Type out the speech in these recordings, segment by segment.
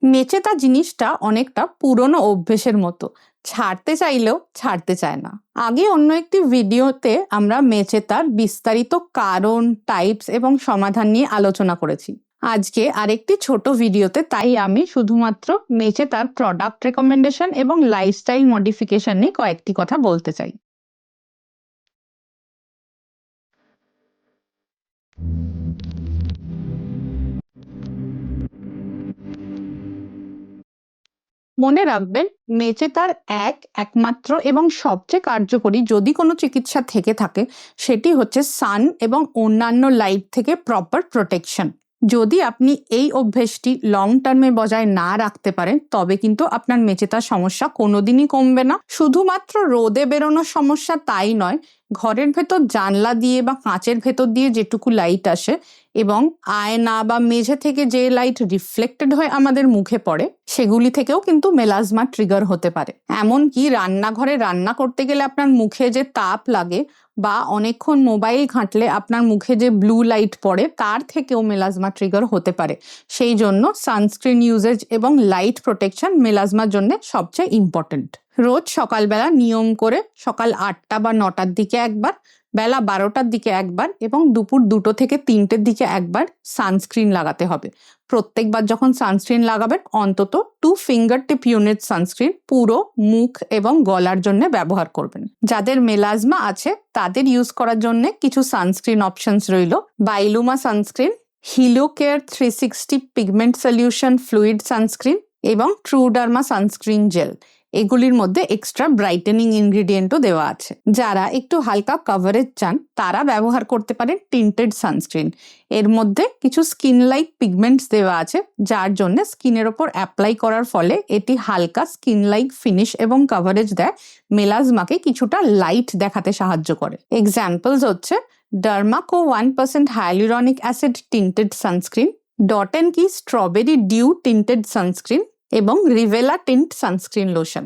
মেচেতা জিনিসটা অনেকটা পুরনো অভ্যেসের মতো, ছাড়তে চাইলেও ছাড়তে চায় না। আগে অন্য একটি ভিডিওতে আমরা মেচেতার বিস্তারিত কারণ, টাইপস এবং সমাধান নিয়ে আলোচনা করেছি। আজকে আরেকটি ছোট ভিডিওতে তাই আমি শুধুমাত্র মেচেতার প্রোডাক্ট রেকমেন্ডেশন এবং লাইফস্টাইল মডিফিকেশন নিয়ে কয়েকটি কথা বলতে চাই। মনে রাখবেন, মেচেতার একমাত্র এবং সবচেয়ে কার্যকরী যদি কোনো চিকিৎসা থেকে থাকে সেটি হচ্ছে সান এবং অন্যান্য লাইট থেকে প্রপার প্রোটেকশন। যদি আপনি এই অভ্যেসটি লং টার্মে বজায় না রাখতে পারেন তবে কিন্তু আপনার মেচেতার সমস্যা কোনোদিনই কমবে না। শুধুমাত্র রোদে বেরোনোর সমস্যা তাই নয়, ঘরের ভেতর জানলা দিয়ে বা কাঁচের ভেতর দিয়ে যেটুকু লাইট আসে এবং আয়না বা মেঝে থেকে যে লাইট রিফ্লেক্টেড হয়ে আমাদের মুখে পড়ে সেগুলি থেকেও কিন্তু মেলাজমা ট্রিগার হতে পারে। এমনকি রান্নাঘরে রান্না করতে গেলে আপনার মুখে যে তাপ লাগে বা অনেকক্ষণ মোবাইল ঘাঁটলে আপনার মুখে যে ব্লু লাইট পড়ে তার থেকেও মেলাজমা ট্রিগার হতে পারে। সেই জন্য সানস্ক্রিন ইউজেজ এবং লাইট প্রোটেকশন মেলাজমার জন্য সবচেয়ে ইম্পর্টেন্ট। রোজ সকালবেলা নিয়ম করে সকাল 8টা বা 9টার দিকে একবার, বেলা 12টার দিকে একবার এবং দুপুর 2টো থেকে 3টের দিকে একবার সানস্ক্রিন লাগাতে হবে। প্রত্যেকবার যখন সানস্ক্রিন লাগাবেন অন্তত 2 ফিঙ্গার টিপ ইউনিট সানস্ক্রিন পুরো মুখ এবং গলার জন্য ব্যবহার করবেন। যাদের মেলাজমা আছে তাদের ইউজ করার জন্য কিছু সানস্ক্রিন অপশনস রইল: বাইলুমা সানস্ক্রিন, হিলোকেয়ার 360 পিগমেন্ট সলিউশন ফ্লুইড সানস্ক্রিন এবং ট্রুডার্মা সানস্ক্রিন জেল। এগুলির মধ্যে এক্সট্রা ব্রাইটেনিং ইনগ্রিডিয়েন্টও দেওয়া আছে। যারা একটু হালকা কভারেজ চান তারা ব্যবহার করতে পারেন টিন্টেড সানস্ক্রিন। এর মধ্যে কিছু স্কিন লাইক পিগমেন্টস দেওয়া আছে যার জন্য স্কিনের ওপর অ্যাপ্লাই করার ফলে এটি হালকা স্কিন লাইক ফিনিশ এবং কভারেজ দেয়, মেলাজমাকে কিছুটা লাইট দেখাতে সাহায্য করে। এক্সাম্পলস হচ্ছে Dermaco 1% hyaluronic acid tinted sunscreen, dot and key strawberry dew tinted sunscreen এবং রিভেলা টিন্ট সানস্ক্রিন লোশন।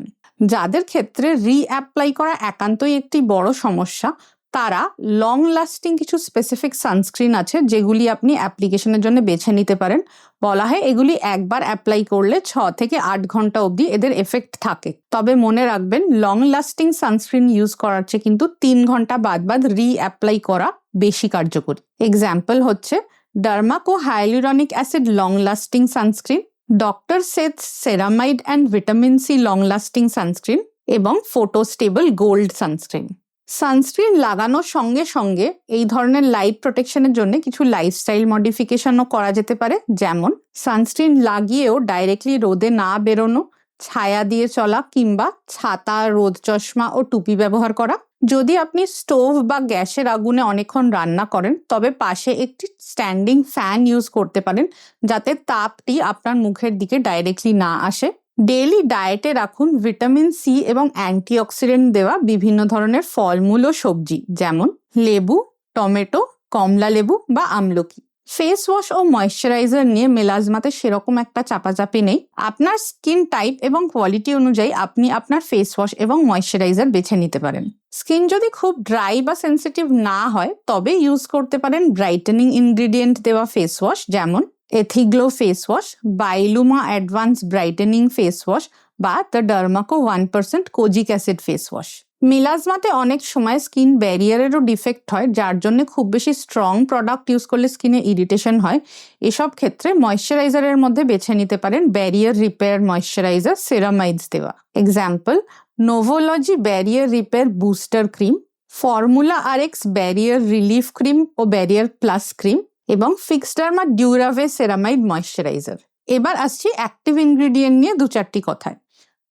যাদের ক্ষেত্রে রিঅ্যাপ্লাই করা একান্তই একটি বড় সমস্যা তারা লং লাস্টিং কিছু স্পেসিফিক সানস্ক্রিন আছে যেগুলি আপনি অ্যাপ্লিকেশনের জন্য বেছে নিতে পারেন। বলা হয় এগুলি একবার অ্যাপ্লাই করলে 6 থেকে 8 ঘন্টা অবধি এদের এফেক্ট থাকে। তবে মনে রাখবেন, লং লাস্টিং সানস্ক্রিন ইউজ করার চেয়ে কিন্তু 3 ঘন্টা বাদ বাদ রিঅ্যাপ্লাই করা বেশি কার্যকরী। এক্সাম্পল হচ্ছে Dermaco hyaluronic acid long lasting sunscreen, doctor Sheth ceramide and vitamin C long lasting sunscreen এবং ফোটোস্টেবল গোল্ড সানস্ক্রিন। সানস্ক্রিন লাগানোর সঙ্গে সঙ্গে এই ধরনের লাইট প্রোটেকশনের জন্য কিছু লাইফস্টাইল মডিফিকেশনও করা যেতে পারে, যেমন সানস্ক্রিন লাগিয়েও ডাইরেক্টলি রোদে না বেরোনো, ছায়া দিয়ে চলা কিংবা ছাতা, রোদ চশমা ও টুপি ব্যবহার করা। যদি আপনি স্টোভ বা গ্যাসের আগুনে অনেকক্ষণ রান্না করেন তবে পাশে একটি স্ট্যান্ডিং ফ্যান ইউজ করতে পারেন যাতে তাপটি আপনার মুখের দিকে ডাইরেক্টলি না আসে। ডেইলি ডায়েটে রাখুন ভিটামিন সি এবং অ্যান্টিঅক্সিডেন্ট দেওয়া বিভিন্ন ধরনের ফলমূল ও সবজি, যেমন লেবু, টমেটো, কমলা লেবু বা আমলকি। ফেস ওয়াশ ও ময়েশ্চারাইজার নিয়ে মেলাজমাতে সেরকম একটা চাপাচাপি নেই। আপনার স্কিন টাইপ এবং কোয়ালিটি অনুযায়ী আপনি আপনার ফেস ওয়াশ এবং ময়েশ্চারাইজার বেছে নিতে পারেন। স্কিন যদি খুব ড্রাই বা সেন্সিটিভ না হয় তবে ইউজ করতে পারেন ব্রাইটেনিং ইনগ্রিডিয়েন্ট দেওয়া ফেস ওয়াশ, যেমন এথিগ্লো ফেস ওয়াশ, বাইলুমা অ্যাডভান্স ব্রাইটেনিং ফেস ওয়াশ বা the Derma Co 1% kojic acid face wash. মেলাজমাতে অনেক সময় স্কিন ব্যারিয়ারেরও ডিফেক্ট হয় যার জন্য খুব বেশি স্ট্রং প্রোডাক্ট ইউজ করলে স্কিনে ইরিটেশন হয়। এসব ক্ষেত্রে ময়েশ্চারাইজারের মধ্যে বেছে নিতে পারেন ব্যারিয়ার রিপেয়ার ময়েশ্চারাইজার সেরামাইডস দেওয়া। Example Novology barrier repair booster cream, formula RX barrier relief cream ও ব্যারিয়ার প্লাস ক্রিম এবং ফিক্সডার্মা ডিউরাভে সেরামাইড ময়েশ্চারাইজার। এবার আসছি অ্যাক্টিভ ইনগ্রিডিয়েন্ট নিয়ে 2-4টি কথায়।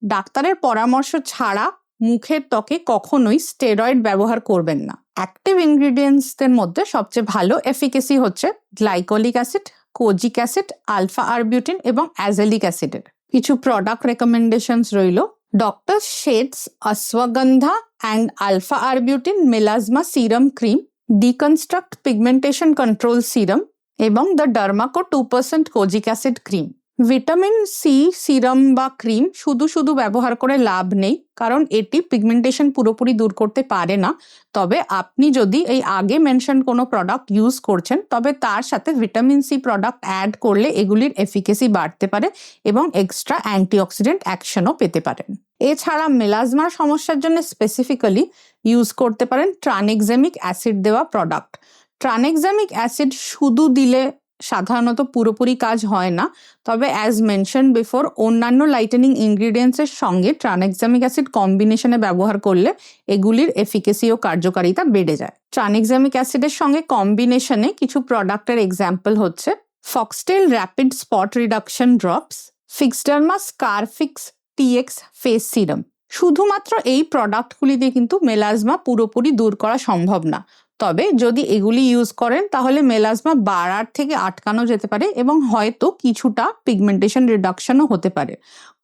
ডাক্তারের পরামর্শ ছাড়া মুখের ত্বকে কখনোই স্টেরয়েড ব্যবহার করবেন না। অ্যাক্টিভ ইনগ্রিডিয়েন্টসদের মধ্যে সবচেয়ে ভালো এফিকেসি হচ্ছে glycolic acid, kojic acid, alpha arbutin এবং অ্যাজেলিক অ্যাসিডের। কিছু প্রোডাক্ট রেকমেন্ডেশনস রইল: doctor Sheth's ashwagandha and alpha arbutin melasma serum cream, deconstruct pigmentation control serum এবং the Derma Co 2% kojic acid cream. Vitamin C serum বা ক্রিম শুধু শুধু ব্যবহার করে লাভ নেই, কারণ এটি পিগমেন্টেশন পুরোপুরি দূর করতে পারে না। তবে আপনি যদি এই আগে মেনশন কোনো প্রোডাক্ট ইউজ করছেন, তবে তার সাথে ভিটামিন সি প্রোডাক্ট অ্যাড করলে এগুলির এফিকেসি বাড়তে পারে এবং এক্সট্রা অ্যান্টিঅক্সিডেন্ট অ্যাকশনও পেতে পারেন। এছাড়া মেলাজমার সমস্যার জন্য স্পেসিফিক্যালি ইউজ করতে পারেন ট্রানেক্সামিক অ্যাসিড দেওয়া প্রোডাক্ট। ট্রানেক্সামিক অ্যাসিড শুধু দিলে সাধারণত পুরোপুরি কাজ হয় না, তবে অ্যাজ মেনশন বিফোর অন্যান্য লাইটেনিং ইনগ্রিডিয়েন্টসের সঙ্গে ট্রানেক্সামিক অ্যাসিড কম্বিনেশনে ব্যবহার করলে এগুলির এফিকেসি ও কার্যকারিতা বেড়ে যায়। ট্রানেক্সামিক অ্যাসিডের সঙ্গে কম্বিনেশনে কিছু প্রোডাক্টের এক্সাম্পল হচ্ছে Foxtale rapid spot reduction drops, Fixderma Scarfix TX face serum. শুধুমাত্র এই প্রোডাক্টগুলি দিয়ে কিন্তু মেলাজমা পুরোপুরি দূর করা সম্ভব না, তবে যদি এগুলি ইউজ করেন তাহলে মেলাজমা বাড়ার থেকে আটকানো যেতে পারে এবং হয়তো কিছুটা পিগমেন্টেশন রিডাকশনও হতে পারে।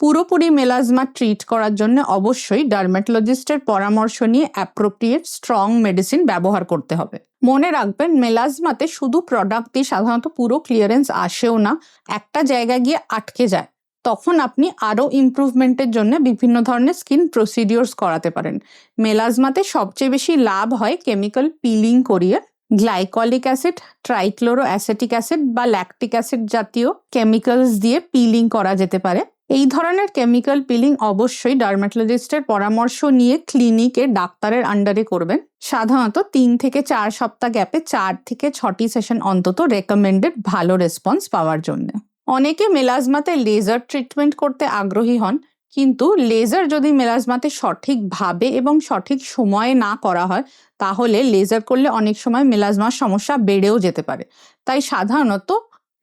পুরোপুরি মেলাজমা ট্রিট করার জন্য অবশ্যই ডার্মাটোলজিস্টের পরামর্শ নিয়ে অ্যাপ্রোপ্রিয়েট স্ট্রং মেডিসিন ব্যবহার করতে হবে। মনে রাখবেন, মেলাজমাতে শুধু প্রোডাক্ট দিয়ে সাধারণত পুরো ক্লিয়ারেন্স আসেও না, একটা জায়গায় গিয়ে আটকে যায়। তখন আপনি আরও ইমপ্রুভমেন্টের জন্য বিভিন্ন ধরনের স্কিন প্রসিডিওর্স করাতে পারেন। মেলাজমাতে সবচেয়ে বেশি লাভ হয় কেমিক্যাল পিলিং করিয়ে। Glycolic acid, trichloro acetic acid বা ল্যাকটিক অ্যাসিড জাতীয় কেমিক্যালস দিয়ে পিলিং করা যেতে পারে। এই ধরনের কেমিক্যাল পিলিং অবশ্যই ডার্মাটোলজিস্টের পরামর্শ নিয়ে ক্লিনিকে ডাক্তারের আন্ডারে করবেন। সাধারণত 3 থেকে 4 সপ্তাহ গ্যাপে 4 থেকে 6টি সেশন অন্তত রেকমেন্ডেড ভালো রেসপন্স পাওয়ার জন্য। অনেকে মেলাজমাতে লেজার ট্রিটমেন্ট করতে আগ্রহী হন, কিন্তু লেজার যদি মেলাজমাতে সঠিকভাবে এবং সঠিক সময়ে না করা হয়, তাহলে লেজার করলে অনেক সময় মেলাজমার সমস্যা বেড়েও যেতে পারে। তাই সাধারণত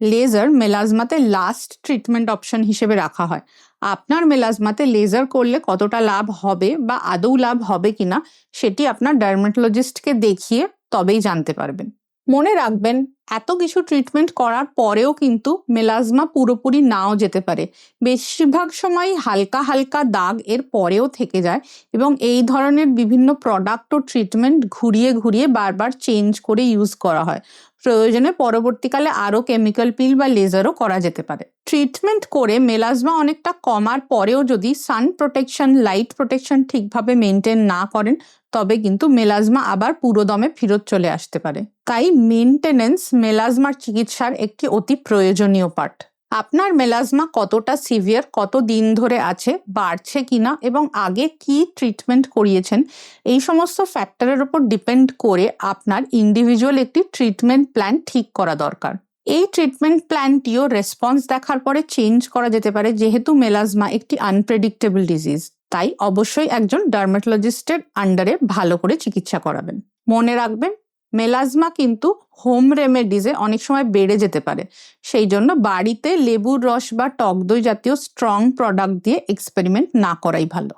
লেজার মেলাজমাতে লাস্ট ট্রিটমেন্ট অপশন হিসেবে রাখা হয়। আপনার মেলাজমাতে লেজার করলে কতটা লাভ হবে বা আদৌ লাভ হবে কিনা সেটি আপনার ডার্মাটোলজিস্টকে দেখিয়ে তবেই জানতে পারবেন। মনে রাখবেন, এত কিছু ট্রিটমেন্ট করার পরেও কিন্তু মেলাজমা পুরোপুরি নাও যেতে পারে। বেশিরভাগ সময় হালকা হালকা দাগ এর পরেও থেকে যায় এবং এই ধরনের বিভিন্ন প্রোডাক্ট ও ট্রিটমেন্ট ঘুরিয়ে ঘুরিয়ে বারবার চেঞ্জ করে ইউজ করা হয়। প্রয়োজনে পরবর্তীকালে আরও কেমিক্যাল পিল বা লেজারও করা যেতে পারে। ট্রিটমেন্ট করে মেলাজমা অনেকটা কমার পরেও যদি সান প্রোটেকশন, লাইট প্রোটেকশন ঠিকভাবে মেনটেন না করেন, তবে কিন্তু মেলাজমা আবার পুরোদমে ফেরত চলে আসতে পারে। তাই মেনটেনেন্স মেলাজমার চিকিৎসার একটি অতি প্রয়োজনীয় পার্ট। আপনার মেলাজমা কতটা সিভিয়ার, কত দিন ধরে আছে, বাড়ছে কিনা এবং আগে কি ট্রিটমেন্ট করিয়েছেন, এই সমস্ত ফ্যাক্টরের উপর ডিপেন্ড করে আপনার ইন্ডিভিজুয়াল একটি ট্রিটমেন্ট প্ল্যান ঠিক করা দরকার। এই ট্রিটমেন্ট প্ল্যানটিও রেসপন্স দেখার পরে চেঞ্জ করা যেতে পারে, যেহেতু মেলাজমা একটি আনপ্রেডিক্টেবল ডিজিজ। তাই অবশ্যই একজন ডার্মাটোলজিস্টের আন্ডারে ভালো করে চিকিৎসা করাবেন। মনে রাখবেন, মেলাজমা কিন্তু হোম রেমেডিজে অনেক সময় বেড়ে যেতে পারে। সেই জন্য বাড়িতে লেবুর রস বা টক দই জাতীয় স্ট্রং প্রোডাক্ট দিয়ে এক্সপেরিমেন্ট না করাই ভালো।